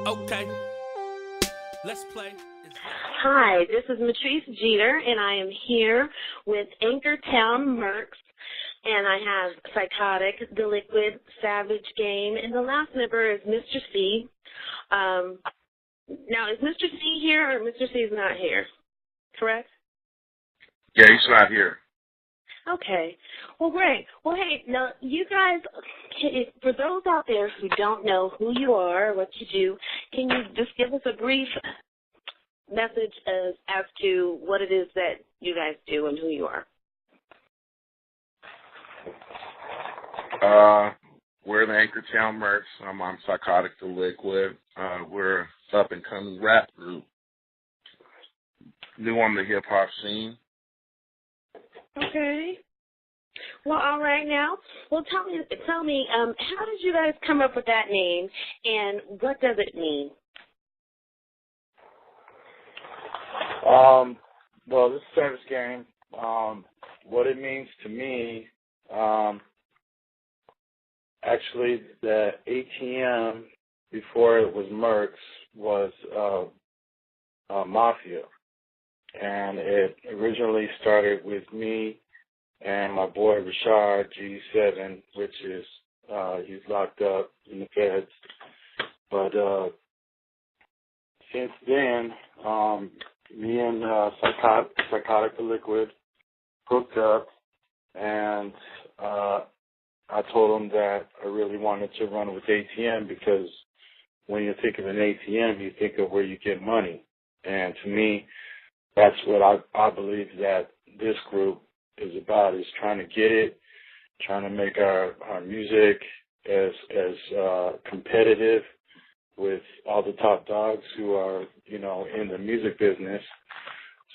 Okay, let's play. Hi, this is Matrice Jeter, and I am here with Anchor Town Mercz, and I have Psychotic, The Liquid, Savage Game, and the last member is Mr. C. Now, is Mr. C here, or Mr. C is not here? Correct? Yeah, he's not here. Okay. Well, great. Well, hey, now, you guys, for those out there who don't know who you are or what you do, can you just give us a brief message as to what it is that you guys do and who you are? We're the Anchor Town Mercz. I'm Psychotic, The Liquid. We're up-and-coming rap group. New on the hip-hop scene. Okay. Well, all right now. Well, tell me, how did you guys come up with that name, and what does it mean? Well, this is Service Game. What it means to me, actually, the ATM before it was Mercz was Mafia, and it originally started with me and my boy Rashad G7, which is he's locked up in the feds. But since then, me and Psychotic the Liquid hooked up, and I told him that I really wanted to run with ATM because when you think of an ATM, you think of where you get money. And to me, that's what I believe that this group is about, is trying to get it, trying to make our music as competitive with all the top dogs who are, in the music business.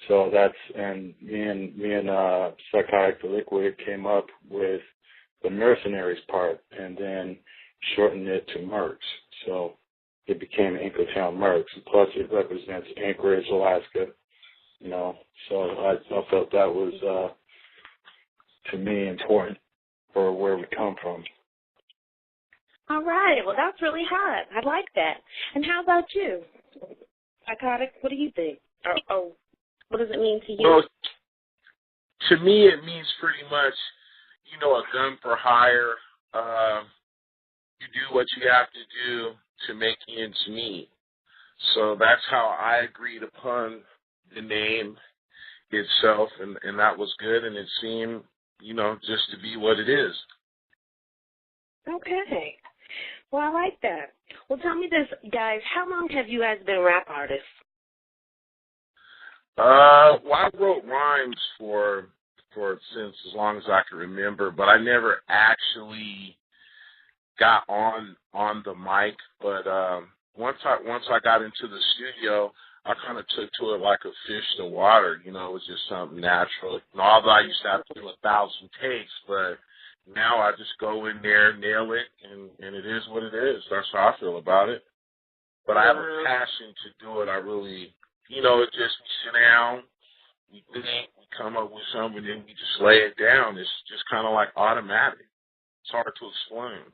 So and me and Psychotic the Liquid came up with the mercenaries part and then shortened it to Mercz. So it became Anchor Town Mercz. Plus it represents Anchorage, Alaska, So I felt that was, to me, important for where we come from. All right. Well, that's really hot. I like that. And how about you, Psychotic? What do you think? Or what does it mean to you? Well, to me, it means pretty much, a gun for hire. You do what you have to do to make ends meet. So that's how I agreed upon the name itself, and that was good, and it seemed, just to be what it is. Okay. Well, I like that. Well, tell me this, guys. How long have you guys been rap artists? Well, I wrote rhymes for since as long as I can remember, but I never actually got on the mic. But once I got into the studio, I kind of took to it like a fish to water. It was just something natural. Although I used to have to do 1,000 takes, but now I just go in there, nail it, and it is what it is. That's how I feel about it. But I have a passion to do it. I really, it just, we sit down, we think, we come up with something, and then we just lay it down. It's just kind of like automatic. It's hard to explain.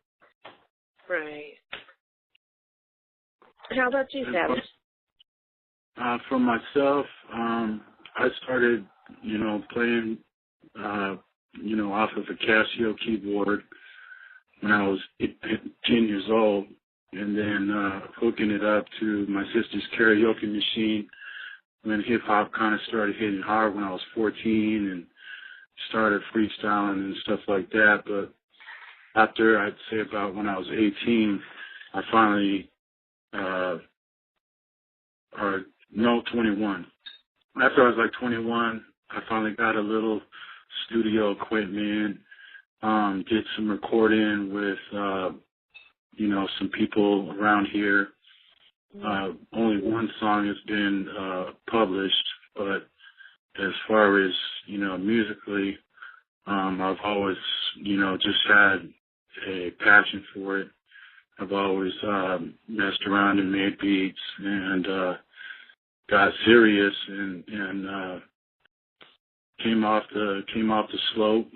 Right. How about you, Savage? For myself, I started, playing, off of a Casio keyboard when I was 10 years old, and then hooking it up to my sister's karaoke machine when hip-hop kind of started hitting hard when I was 14 and started freestyling and stuff like that. But after, I'd say about when I was 18, I finally, 21. After I was like 21, I finally got a little studio equipment, did some recording with, some people around here. Only one song has been published, but as far as, musically, I've always, just had a passion for it. I've always messed around and made beats and got serious and came off the slope,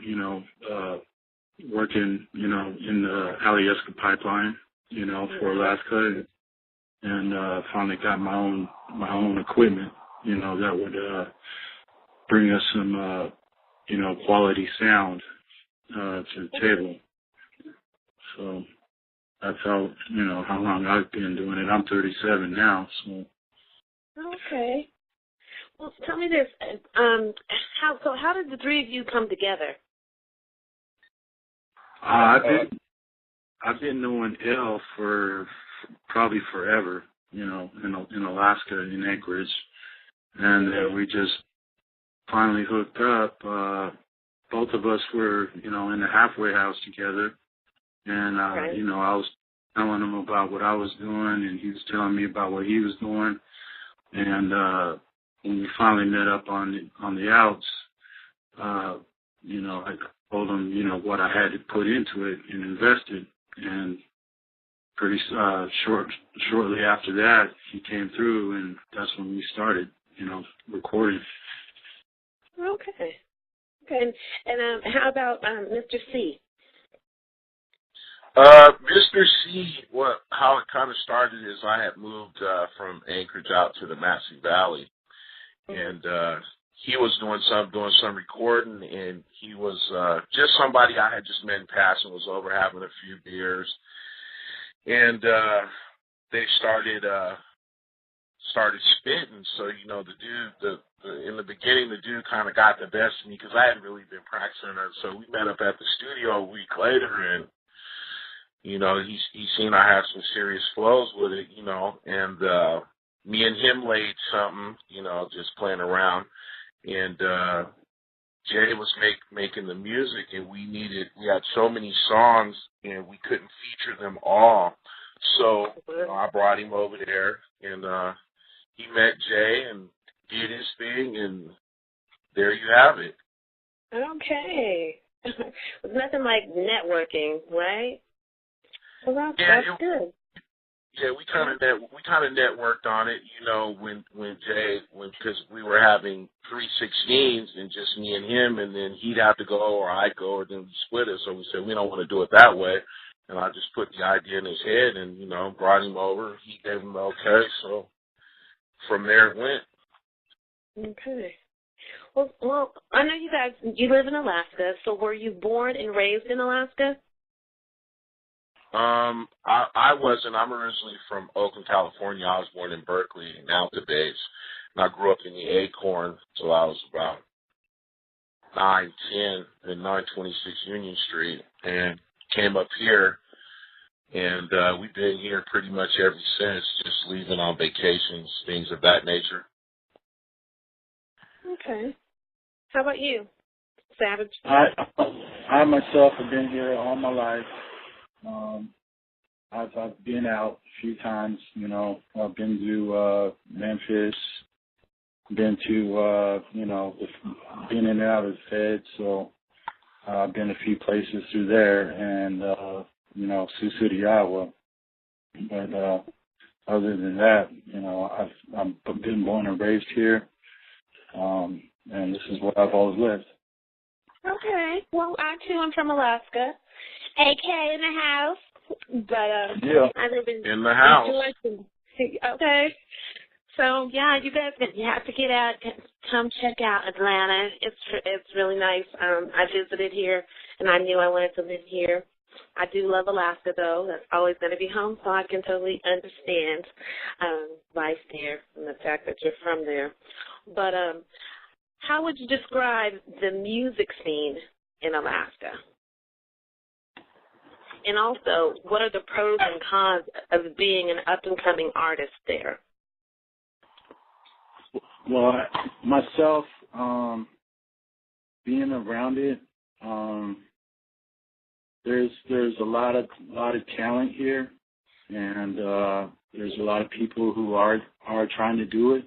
working, in the Alyeska pipeline, for Alaska, and finally got my own equipment, that would bring us some quality sound to the table. So that's how long I've been doing it. I'm 37 now, so. Okay. Well, tell me this. How did the three of you come together? I've been knowing Elle for probably forever, in Alaska, in Anchorage, and then we just finally hooked up. Both of us were, in the halfway house together, and Right. I was telling him about what I was doing, and he was telling me about what he was doing, and when we finally met up on the outs, I told him, what I had to put into it and invested, and pretty shortly after that, he came through, and that's when we started, recording. Okay. Okay. And how about Mr. C? Mr. C, how it kind of started is I had moved from Anchorage out to the Massey Valley, and he was doing some recording, and he was just somebody I had just met in passing, was over having a few beers, and they started spitting. So the dude, in the beginning, the dude kind of got the best of me because I hadn't really been practicing it. So we met up at the studio a week later, and he seen I had some serious flows with it, and me and him laid something, just playing around, and Jay was making the music, and we had so many songs, and we couldn't feature them all, so I brought him over there, and he met Jay and did his thing, and there you have it. Okay. It's nothing like networking, right? Well, that's good. Yeah, we kind of networked on it, when Jay, because we were having 316s and just me and him, and then he'd have to go or I'd go, or then we split it. So we said we don't want to do it that way, and I just put the idea in his head, and brought him over. He gave him the okay, so from there it went. Okay. Well, I know you live in Alaska. So were you born and raised in Alaska? I wasn't. I'm originally from Oakland, California. I was born in Berkeley, in Alta Base, and I grew up in the Acorn until I was about 9-10 in 926 Union Street, and came up here, and we've been here pretty much ever since, just leaving on vacations, things of that nature. Okay. How about you, Savage? I myself have been here all my life. I've been out a few times, I've been to Memphis, been to, been in and out of the Fed, so I've been a few places through there, and, Sioux City, Iowa. But other than that, I've been born and raised here, and this is where I've always lived. Okay. Well, I, too, am from Alaska. AK in the house. But I live in the house. Georgia. Okay. So yeah, you have to get out, come check out Atlanta. It's really nice. I visited here, and I knew I wanted to live here. I do love Alaska though. That's always going to be home, so I can totally understand life there and the fact that you're from there. But how would you describe the music scene in Alaska? And also, what are the pros and cons of being an up-and-coming artist there? Well, myself, being around it, there's a lot of talent here, and there's a lot of people who are trying to do it,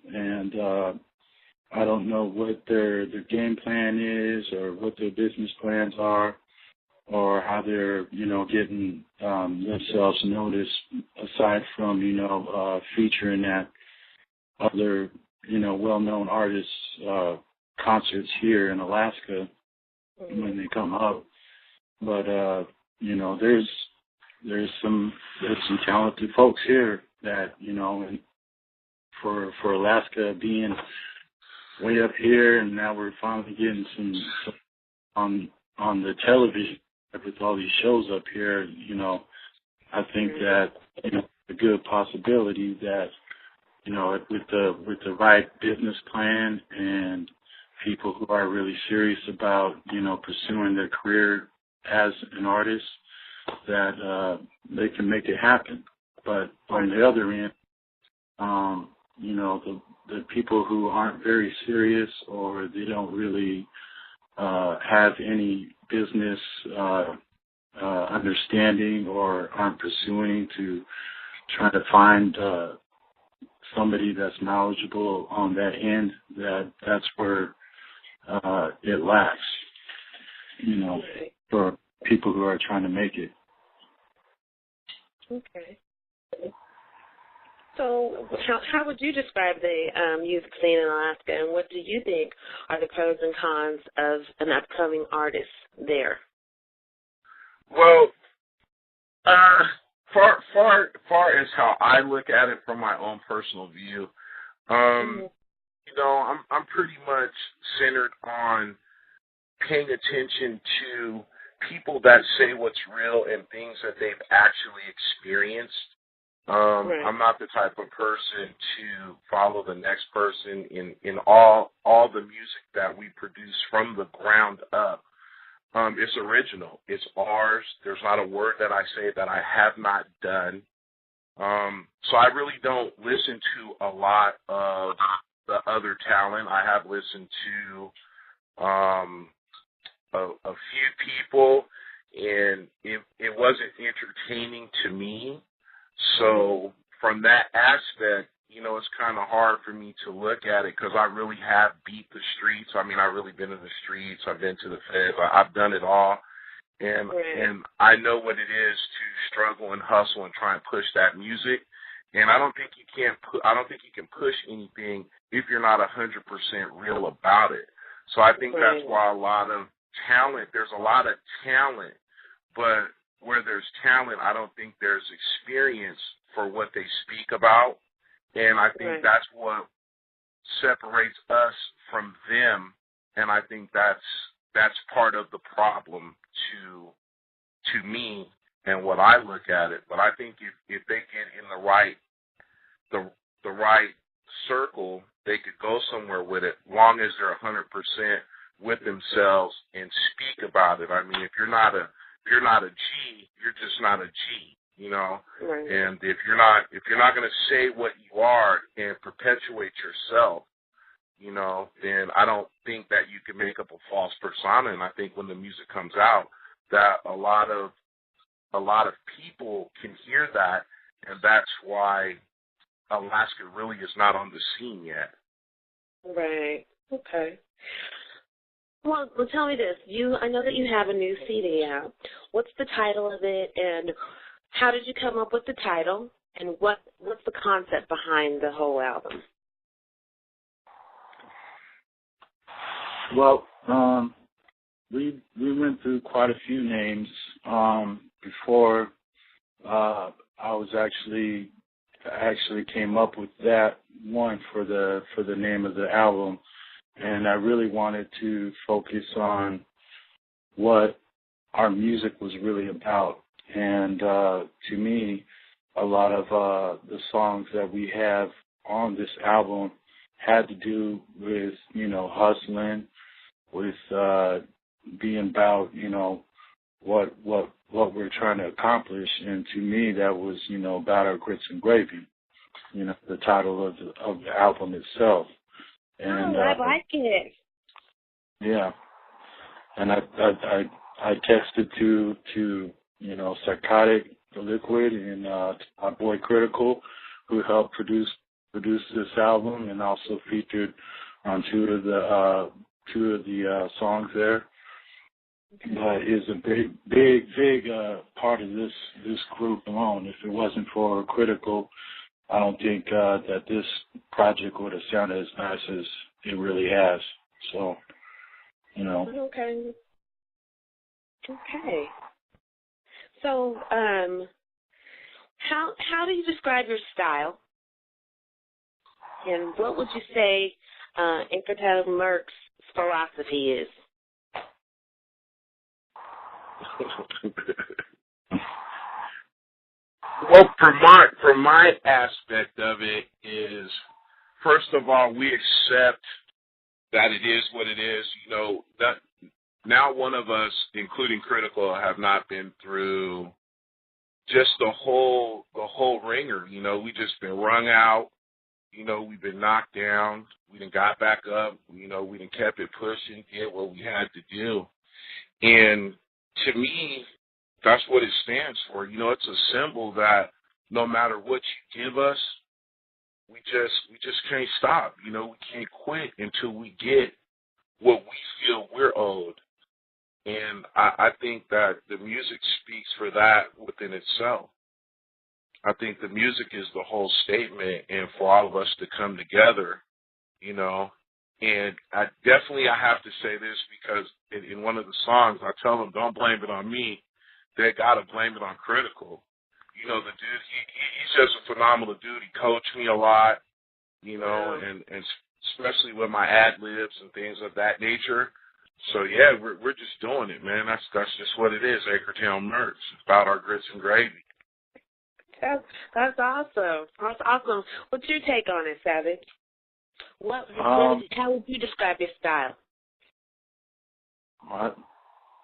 and I don't know what their game plan is or what their business plans are, or how they're, getting themselves noticed, aside from, featuring at other, well-known artists' concerts here in Alaska when they come up. But, there's there's some talented folks here that, and for Alaska being way up here, and now we're finally getting some on the television with all these shows up here. I think that a good possibility that with the right business plan and people who are really serious about pursuing their career as an artist, that they can make it happen. But on the other end, the people who aren't very serious, or they don't really have any business understanding, or aren't pursuing to try to find somebody that's knowledgeable on that end, that's where it lacks, for people who are trying to make it. Okay. So how would you describe the music scene in Alaska, and what do you think are the pros and cons of an upcoming artist there? Well, far as how I look at it from my own personal view, I'm pretty much centered on paying attention to people that say what's real and things that they've actually experienced. Right. I'm not the type of person to follow the next person in all the music that we produce from the ground up. It's original. It's ours. There's not a word that I say that I have not done. So I really don't listen to a lot of the other talent. I have listened to a few people, and it wasn't entertaining to me. So from that aspect, it's kind of hard for me to look at it, because I really have beat the streets. I mean, I've really been in the streets. I've been to the feds. I've done it all. And I know what it is to struggle and hustle and try and push that music. And I don't think you can push anything if you're not 100% real about it. So I think that's why there's a lot of talent, but where there's talent, I don't think there's experience for what they speak about. And I think that's what separates us from them. And I think that's part of the problem to me and what I look at it. But I think if they get in the right circle, they could go somewhere with it, long as they're 100% with themselves and speak about it. I mean, if you're not a G, you're just not a G, Right. And if you're not going to say what you are and perpetuate yourself, then I don't think that you can make up a false persona. And I think when the music comes out, that a lot of people can hear that, and that's why Alaska really is not on the scene yet. Right. Okay. Well, tell me this. I know that you have a new CD out. What's the title of it, and how did you come up with the title, and what's the concept behind the whole album? Well, we went through quite a few names before I actually came up with that one for the name of the album. And I really wanted to focus on what our music was really about. And to me, a lot of the songs that we have on this album had to do with, hustling, with being about, what we're trying to accomplish. And to me, that was, about our grits and gravy, the title of the album itself. And I like it. Yeah, and I texted to Psychotic, the Liquid, and my boy Critical, who helped produce this album, and also featured on two of the songs there. Is a big part of this group alone. If it wasn't for Critical, I don't think that this project would have sounded as nice as it really has. So, Okay. So, how do you describe your style? And what would you say Anchor Town Mercz's philosophy is? Well, from my aspect of it is, first of all, we accept that it is what it is. You know, that now one of us, including Critical, have not been through just the whole ringer. You know, we just been wrung out. You know, we've been knocked down. We done got back up. You know, we done kept it pushing, did what we had to do. And to me, that's what it stands for. You know, it's a symbol that no matter what you give us, we just can't stop. You know, we can't quit until we get what we feel we're owed. And I think that the music speaks for that within itself. I think the music is the whole statement, and for all of us to come together, you know. And I have to say this because in one of the songs, I tell them, don't blame it on me. They got to blame it on Critical. You know, the dude, he's just a phenomenal dude. He coached me a lot, you know, and especially with my ad-libs and things of that nature. So, yeah, we're just doing it, man. That's just what it is, Anchor Town Mercz. It's about our grits and gravy. That's awesome. That's awesome. What's your take on it, Savage? How would you describe your style?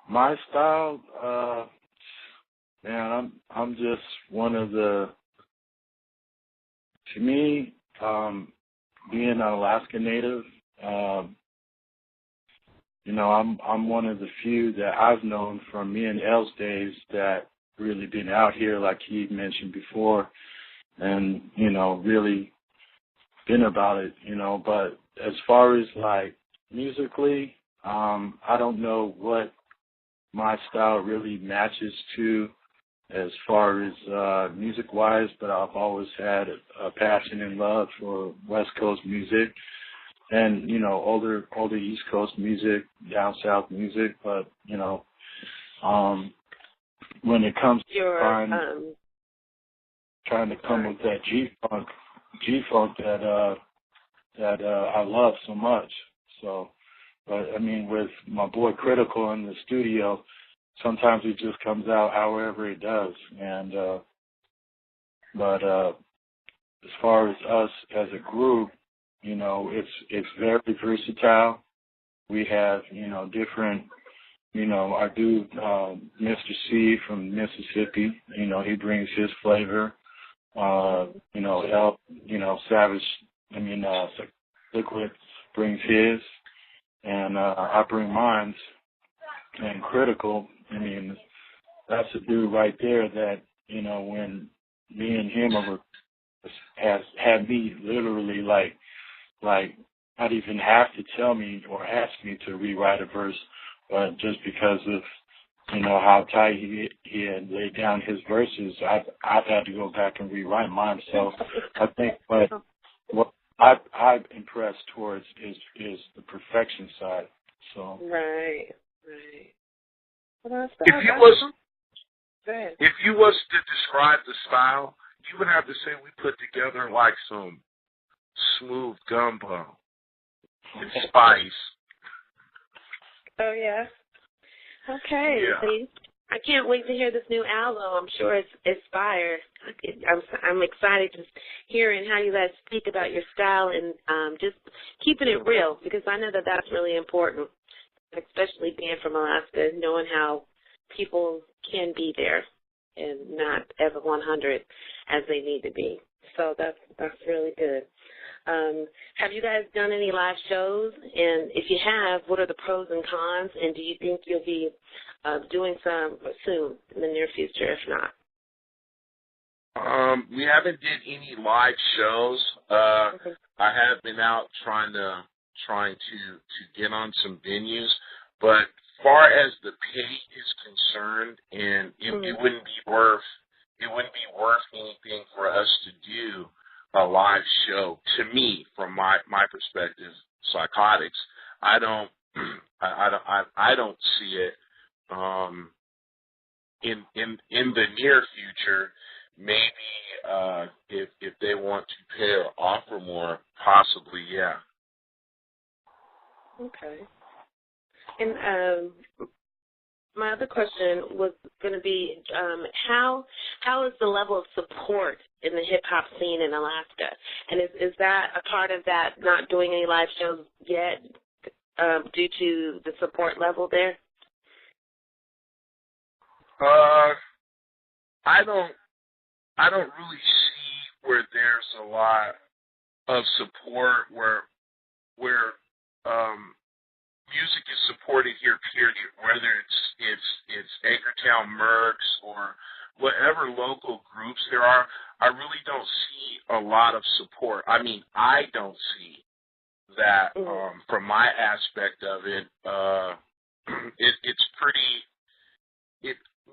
My style, man, I'm just one of the. To me, being an Alaska native, you know, I'm one of the few that I've known from me and L's days that really been out here, like he mentioned before, and, you know, really been about it, you know. But as far as, like, musically, I don't know what my style really matches to as far as music-wise, but I've always had a passion and love for West Coast music and, you know, older East Coast music, down South music, but, you know, when it comes to trying to come with that G-funk that I love so much. So, but I mean, with my boy Critical in the studio, sometimes it just comes out however it does. And but as far as us as a group, you know, it's very versatile. We have, you know, different. You know, our dude, Mr. C from Mississippi, you know, he brings his flavor. You know, Savage, Liquid brings his, and I bring mine. And Critical, I mean, that's a dude right there that, you know, when me and him has had me literally like not even have to tell me or ask me to rewrite a verse. But just because of, you know, how tight he had laid down his verses, I've had to go back and rewrite mine. So I think what I'm impressed towards is the perfection side. So Right. Well, If you was to describe the style, you would have to say we put together like some smooth gumbo and spice. Oh, yeah. Okay. Yeah. See, I can't wait to hear this new album. I'm sure it's fire. I'm excited just hearing how you guys speak about your style and just keeping it real, because I know that that's really important, especially being from Alaska, knowing how people can be there and not as 100 as they need to be. So that's really good. Have you guys done any live shows? And if you have, what are the pros and cons? And do you think you'll be doing some soon in the near future, if not? We haven't did any live shows. Okay. I have been out trying to get on some venues, but far as the pay is concerned, and it wouldn't be worth anything for us to do a live show. To me, from my perspective, Psychotics, I don't see it. in the near future, maybe if they want to pay or offer more, possibly, yeah. Okay. And my other question was going to be, how is the level of support in the hip hop scene in Alaska? And is that a part of that not doing any live shows yet due to the support level there? I don't really see where there's a lot of support where music is supported here, period. Whether it's Anchor Town Mercz or whatever local groups there are, I really don't see a lot of support. I mean, I don't see that from my aspect of it. It's pretty.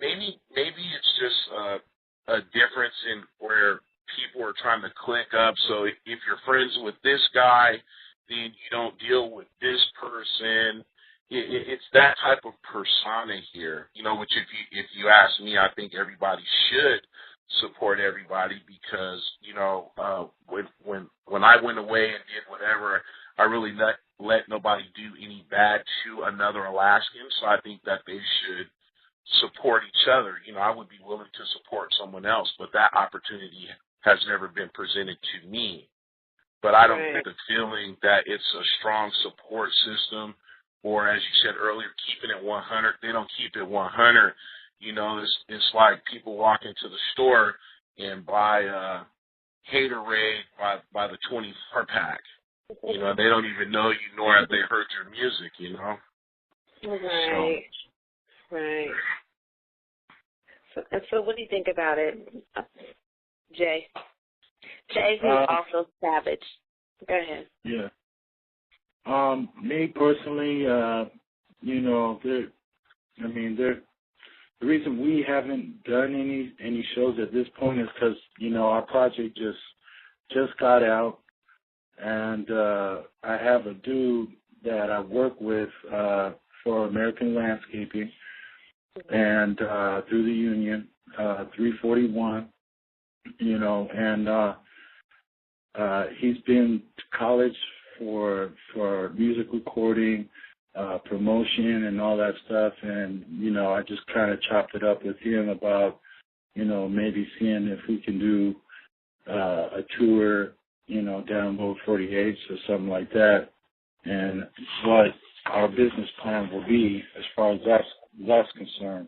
Maybe it's just a difference in where people are trying to click up. So if you're friends with this guy, then you don't deal with this person. It's that type of persona here, which if you ask me, I think everybody should support everybody because, when I went away and did whatever, I really let nobody do any bad to another Alaskan. So I think that they should support each other. I would be willing to support someone else, but that opportunity has never been presented to me. But I don't get the feeling that it's a strong support system, or as you said earlier, keeping it 100. They don't keep it 100. It's like people walk into the store and buy a Haterade by the 24-pack. They don't even know you, nor have they heard your music. Right. So. Right. So what do you think about it, Jay? Jay, who's also Savage. Go ahead. Yeah. Me personally, the reason we haven't done any shows at this point is because our project just got out, and I have a dude that I work with for American Landscaping, and through the union, 341. And he's been to college for music recording, promotion, and all that stuff. And I just kind of chopped it up with him about maybe seeing if we can do a tour, down Lower 48 or something like that, and what our business plan will be as far as that's concerned.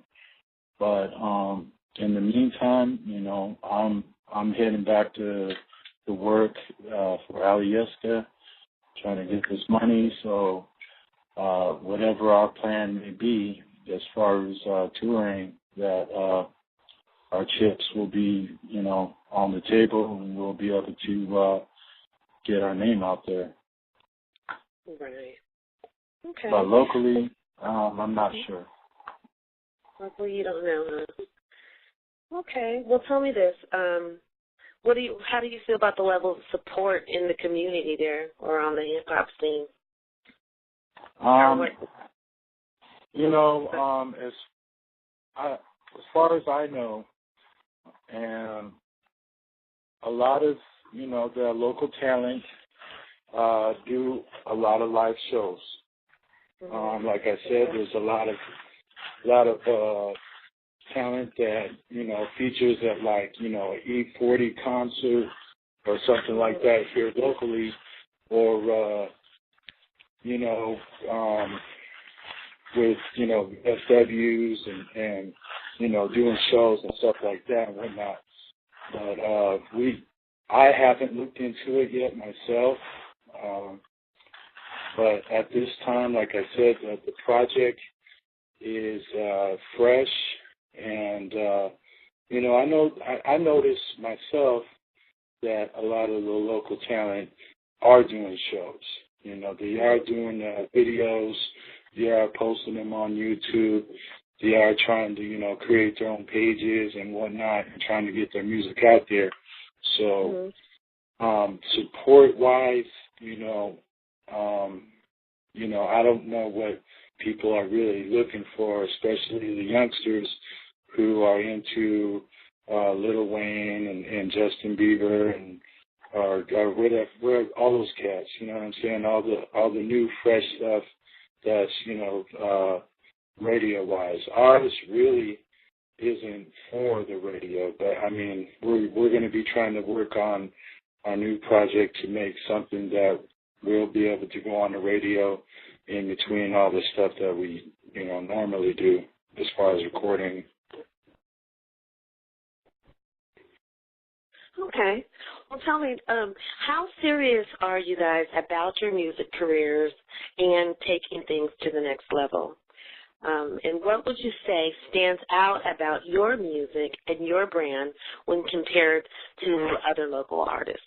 But in the meantime, I'm heading back to work for Alyeska, trying to get this money. So whatever our plan may be as far as touring, that our chips will be, on the table, and we'll be able to get our name out there. Right. Okay. But locally, I'm not sure. Locally, you don't know, huh? Okay. Well, tell me this. How do you feel about the level of support in the community there or on the hip hop scene? As far as I know, and a lot of the local talent do a lot of live shows. Like I said, there's a lot of talent that features at E40 concert or something like that here locally, or with SWs and doing shows and stuff like that and whatnot. But I haven't looked into it yet myself. But at this time, like I said, the project is fresh, and I noticed myself that a lot of the local talent are doing shows. They are doing videos, they are posting them on YouTube, they are trying to create their own pages and whatnot, and trying to get their music out there. So support-wise, I don't know what people are really looking for, especially the youngsters. who are into Lil Wayne and Justin Bieber and or whatever, all those cats. You know what I'm saying? All the new fresh stuff that's radio wise. Ours really isn't for the radio, but I mean we're going to be trying to work on our new project to make something that will be able to go on the radio in between all the stuff that we normally do as far as recording. Okay. Well, tell me, how serious are you guys about your music careers and taking things to the next level? And what would you say stands out about your music and your brand when compared to other local artists?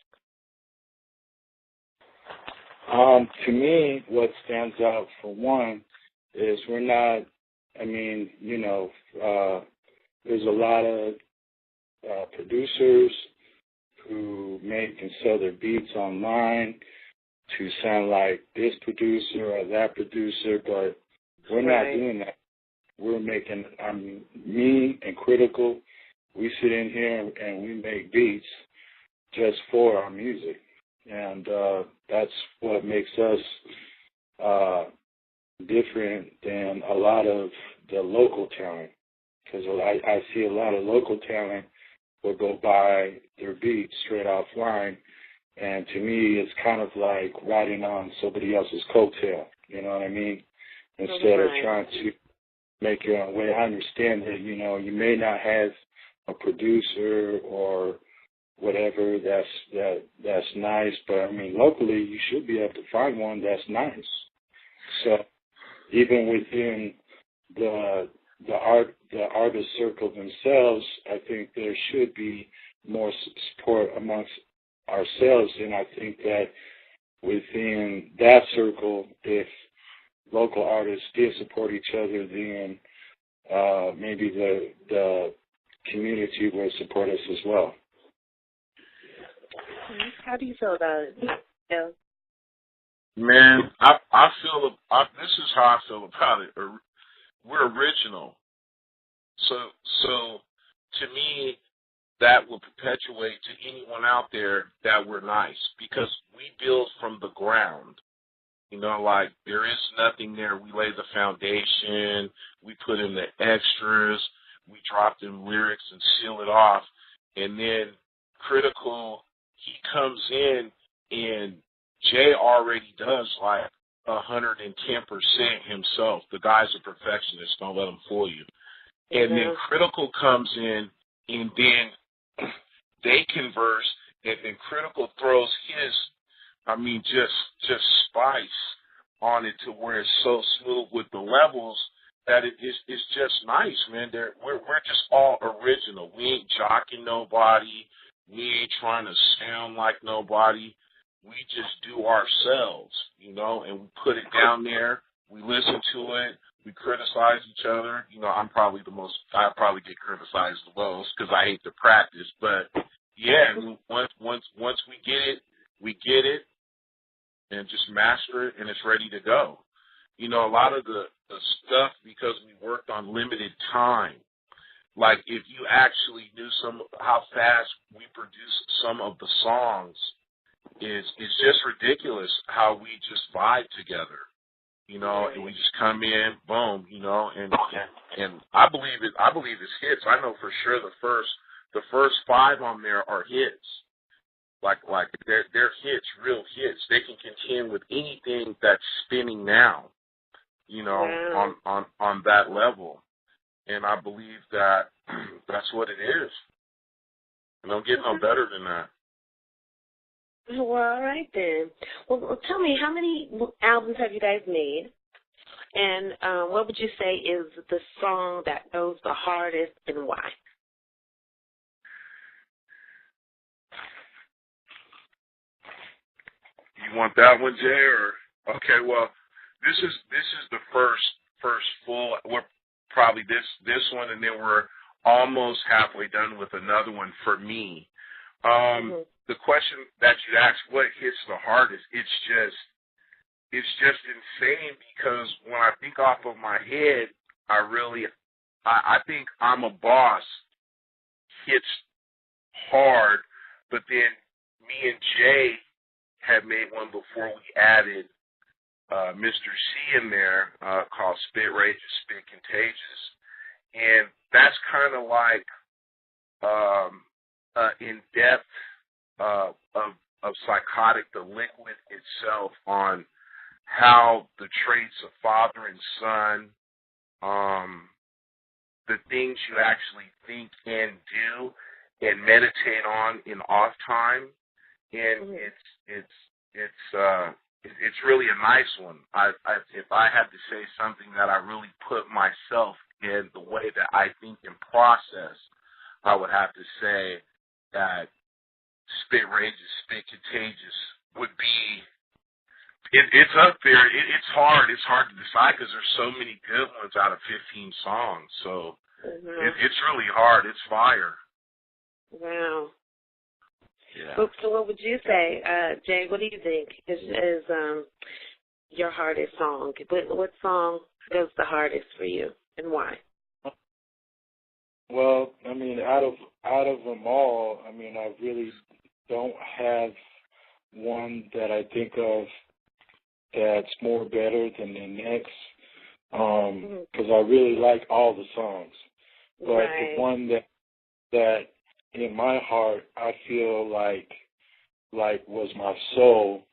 To me, what stands out for one is we're not, there's a lot of producers who make and sell their beats online to sound like this producer or that producer, but we're not doing that. We're making, me and Critical, we sit in here and we make beats just for our music. And that's what makes us different than a lot of the local talent. Because I see a lot of local talent will go buy their beats straight offline. And to me, it's kind of like riding on somebody else's coattail. You know what I mean? Instead of trying to make your own way. I understand that, you may not have a producer or whatever that's nice, but I mean locally you should be able to find one that's nice. So even within the artist circle themselves, I think there should be more support amongst ourselves, and I think that within that circle, if local artists did support each other, then maybe the community would support us as well. How do you feel about it? Yeah. Man, I feel this is how I feel about it. We're original, so to me that will perpetuate to anyone out there that we're nice because we build from the ground. Like there is nothing there. We lay the foundation. We put in the extras. We drop them lyrics and seal it off, and then Critical. He comes in and Jay already does like 110% himself. The guy's a perfectionist. Don't let him fool you. And then Critical comes in and then they converse and then Critical throws his, just spice on it to where it's so smooth with the levels that it's just nice, man. We're just all original. We ain't jocking nobody. We ain't trying to sound like nobody. We just do ourselves, and we put it down there. We listen to it. We criticize each other. I probably get criticized the most because I hate to practice. But, yeah, once we get it and just master it, and it's ready to go. A lot of the stuff, because we worked on limited time, like if you actually knew how fast we produced some of the songs, it's just ridiculous how we just vibe together, and we just come in, boom, and I believe it's hits. I know for sure the first 5 on there are hits. Like they're hits, real hits. They can contend with anything that's spinning now, on that level. And I believe that that's what it is. And don't get no better than that. Well, all right then. Well, tell me, how many albums have you guys made? And what would you say is the song that goes the hardest and why? You want that one, Jay? Or okay, well, this is the first full. We're probably this one, and then we're almost halfway done with another one for me. The question that you asked, what hits the hardest? It's just insane because when I think off of my head, I really I think I'm a Boss hits hard, but then me and Jay had made one before we added Mr. C in there called Spit Rageous, Spit Contagious. And that's kind of like in-depth of Psychotic, the liquid itself, on how the traits of father and son, the things you actually think and do and meditate on in off time, and it's really a nice one. If I had to say something that I really put myself in the way that I think and process, I would have to say that Spit Rageous, Spit Contagious would be. It's up there. It's hard. It's hard to decide because there's so many good ones out of 15 songs. So it's really hard. It's fire. Wow. Yeah. So what would you say, Jay? What do you think is your hardest song? What song goes the hardest for you, and why? Well, I mean, out of them all, I mean, I really don't have one that I think of that's more better than the next, because I really like all the songs. But the one that in my heart I feel like was my soul,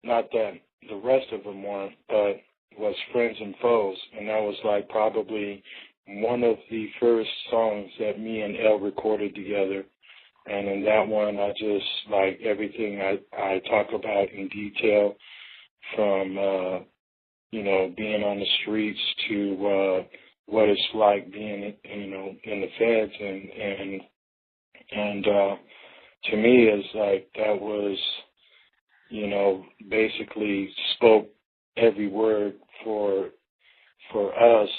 not that the rest of them weren't, but was Friends and Foes, and that was like probably one of the first songs that me and Elle recorded together. And in that one, I just like everything I talk about in detail, from being on the streets to what it's like being in the feds, and to me it's like that was basically spoke every word for us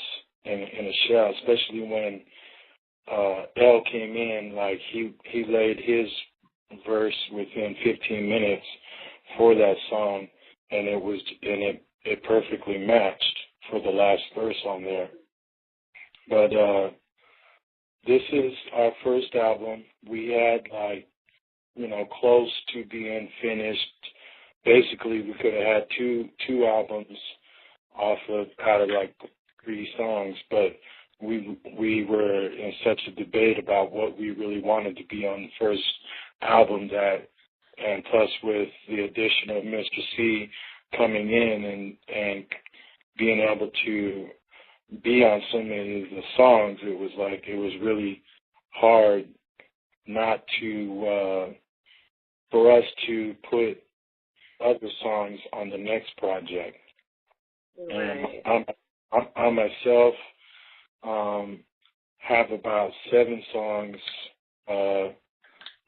in a show, especially when L came in. Like he laid his verse within 15 minutes for that song, and it perfectly matched for the last verse on there. But this is our first album. We had close to being finished. Basically, we could have had two albums out of 3 songs, but we were in such a debate about what we really wanted to be on the first album and plus with the addition of Mr. C coming in and being able to be on so many of the songs, it was really hard not to for us to put other songs on the next project. Right. And I myself have about 7 songs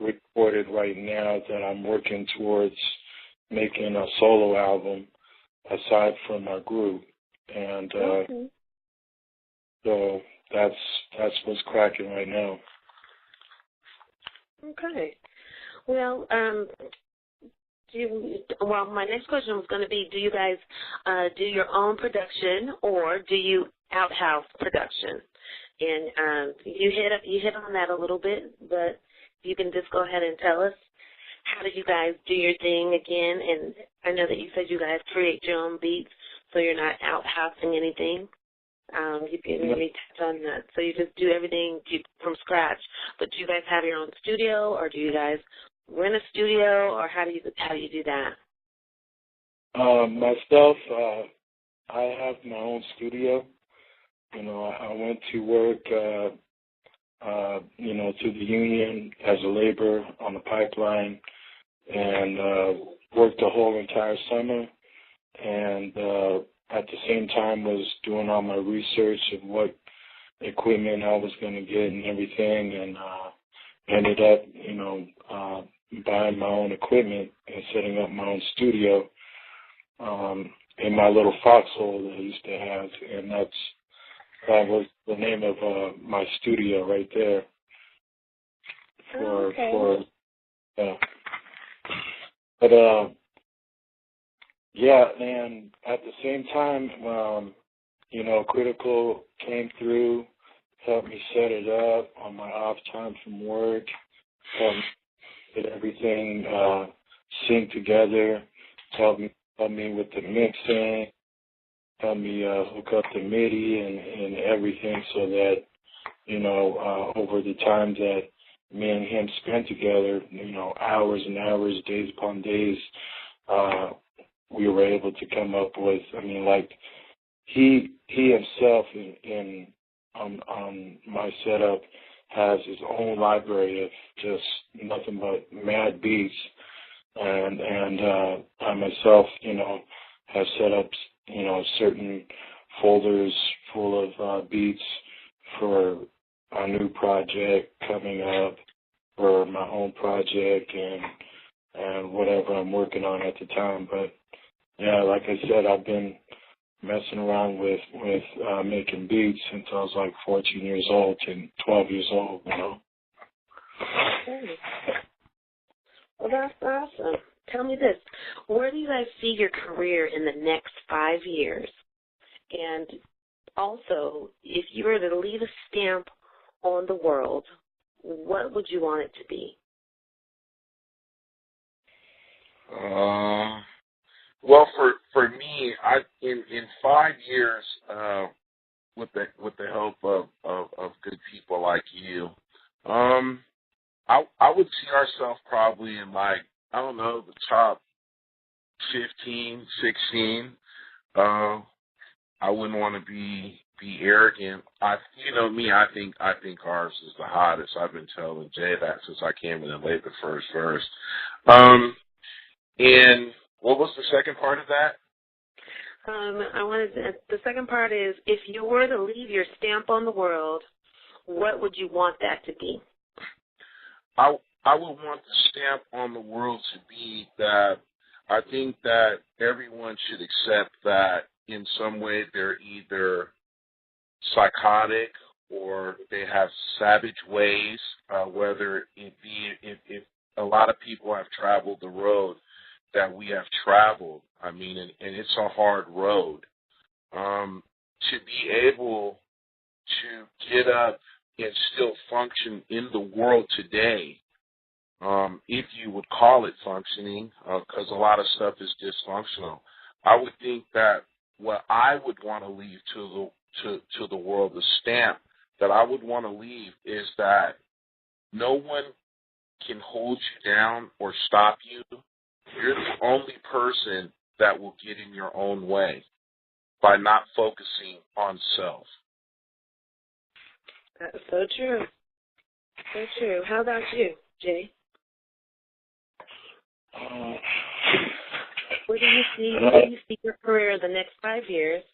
recorded right now that I'm working towards making a solo album aside from our group. And so that's what's cracking right now. Okay. Well, my next question was going to be, do you guys do your own production, or do you outhouse production? And you hit on that a little bit, but you can just go ahead and tell us, how do you guys do your thing again? And I know that you said you guys create your own beats, so you're not outhousing anything. You can really touch on that. So you just do everything from scratch. But do you guys have your own studio, or do you guys rent a studio, or how do you do that? Myself, I have my own studio. I went to work, to the union as a laborer on the pipeline, and worked the whole entire summer, and at the same time was doing all my research of what equipment I was going to get and everything, and ended up, buying my own equipment and setting up my own studio in my little foxhole that I used to have, and that was the name of my studio right there. But yeah, and at the same time, Critical came through, helped me set it up on my off time from work, helped me get everything sync together, helped me with the mixing, helped me hook up the MIDI and everything so that, over the time that me and him spent together, hours and hours, days upon days, we were able to come up with, he himself on my setup has his own library of just nothing but mad beats, and I myself, have set up, certain folders full of beats for a new project coming up, for my own project and whatever I'm working on at the time. But yeah, like I said, I've been messing around with making beats since I was like 14 years old and 12 years old, Okay. Well, that's awesome. Tell me this. Where do you guys see your career in the next 5 years? And also, if you were to leave a stamp on the world, what would you want it to be? Well, for me, in 5 years, with the help of good people like you, I would see ourselves probably in the top 15, 16. I wouldn't want to be arrogant. I think ours is the hottest. I've been telling Jay that since I came in and laid the first verse. And what was the second part of that? The second part is, if you were to leave your stamp on the world, what would you want that to be? I would want the stamp on the world to be that I think that everyone should accept that in some way they're either psychotic or they have savage ways, whether it be if a lot of people have traveled the road that we have traveled. And it's a hard road. To be able to get up and still function in the world today, if you would call it functioning, because a lot of stuff is dysfunctional. I would think that what I would want to leave to the world, the stamp that I would want to leave, is that no one can hold you down or stop you. You're the only person that will get in your own way by not focusing on self. That's so true. So true. How about you, Jay? Where do you see your career the next 5 years?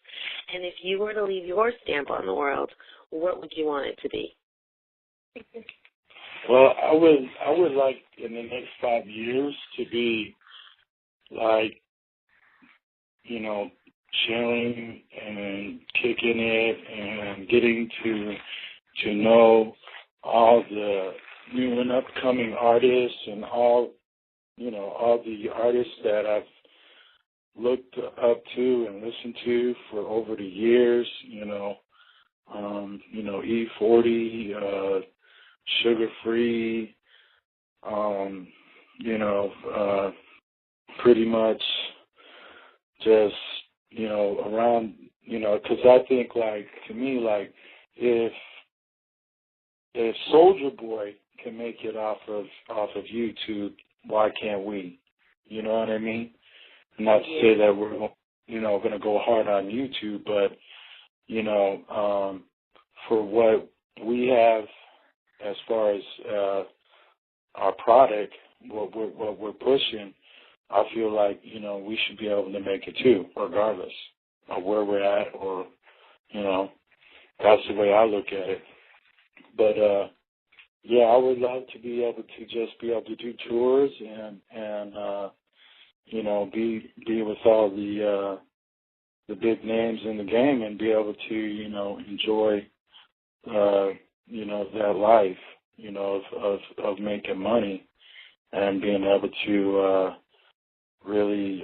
And if you were to leave your stamp on the world, what would you want it to be? Well, I would like in the next 5 years to be like, chilling and kicking it and getting to know all the new and upcoming artists and all the artists that I've looked up to and listened to for over the years, E40, Sugar Free, pretty much just, around, because I think, to me, if Soulja Boy can make it off of YouTube, why can't we? You know what I mean? Not to say that we're, going to go hard on YouTube, but, for what we have as far as our product, what we're pushing, I feel like, we should be able to make it too, regardless of where we're at, or, that's the way I look at it. But, I would love to be able to just be able to do tours and be with all the big names in the game and be able to, enjoy, that life, of making money and being able to, really,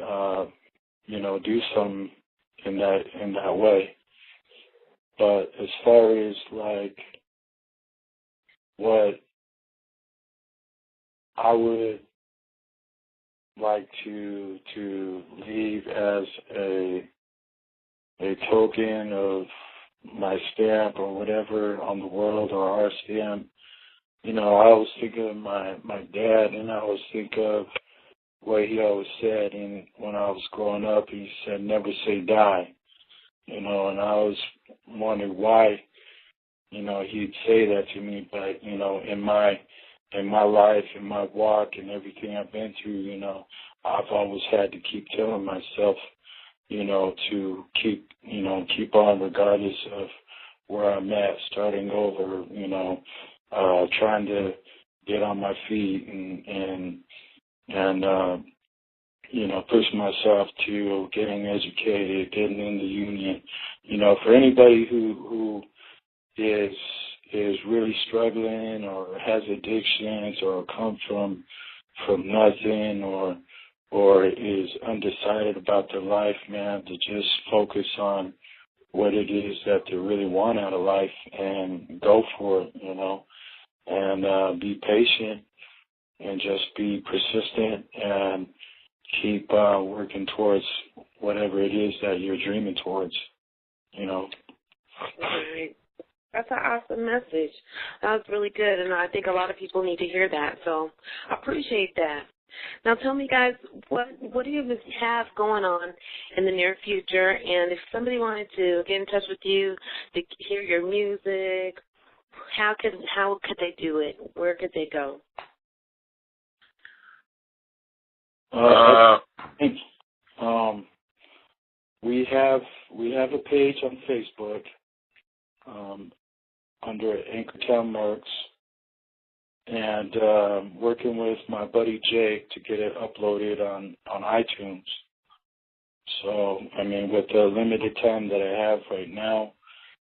do something in that way. But as far as like what I would like to leave as a token of my stamp or whatever on the world, or our stamp, I always think of my dad, and I always think of what he always said. And when I was growing up, he said, "Never say die," and I always wondered why, he'd say that to me. But, in my life, in my walk and everything I've been through, I've always had to keep telling myself, to keep on regardless of where I'm at, starting over, trying to get on my feet and push myself to getting educated, getting in the union. For anybody who is really struggling or has addictions or come from nothing or is undecided about their life, man, to just focus on what it is that they really want out of life and go for it, and be patient and just be persistent and keep working towards whatever it is that you're dreaming towards, Right. That's an awesome message. That was really good, and I think a lot of people need to hear that, so I appreciate that. Now tell me, guys, what do you have going on in the near future? And if somebody wanted to get in touch with you to hear your music, how could they do it? Where could they go? We have a page on Facebook under Anchor Town Mercz, and working with my buddy Jake to get it uploaded on iTunes. So, with the limited time that I have right now,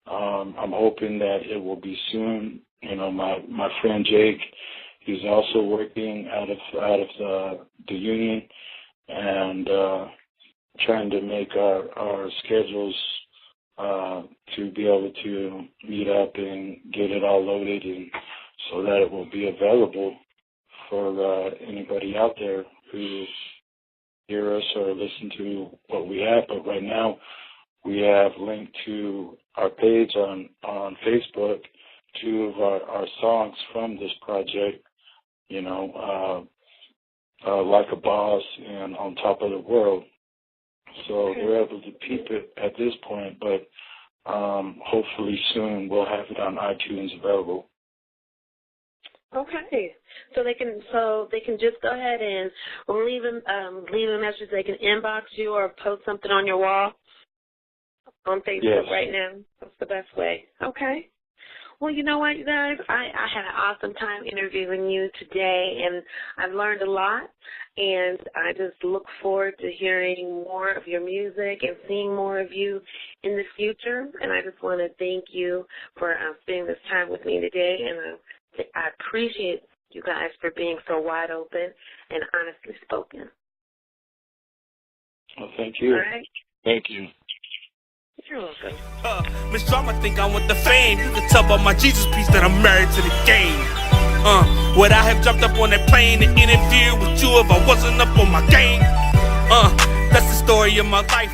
I'm hoping that it will be soon. My friend Jake, he's also working out of the union, and trying to make our schedules to be able to meet up and get it all loaded, and so that it will be available for anybody out there who hear us or listen to what we have. But right now, we have linked to our page on Facebook 2 of our songs from this project, Like a Boss and On Top of the World. So we're able to peep it at this point, but hopefully soon we'll have it on iTunes available. Okay, so they can just go ahead and leave a message. They can inbox you or post something on your wall on Facebook right now. That's the best way. Okay. Well, you know what, you guys? I had an awesome time interviewing you today, and I've learned a lot, and I just look forward to hearing more of your music and seeing more of you in the future. And I just want to thank you for spending this time with me today, and I appreciate you guys for being so wide open and honestly spoken. Well, thank you. All right. Thank you. You're welcome. Miss Drama think I want the fame. You can tell by my Jesus piece that I'm married to the game. Would I have jumped up on that plane and interviewed with you if I wasn't up on my game? That's the story of my life.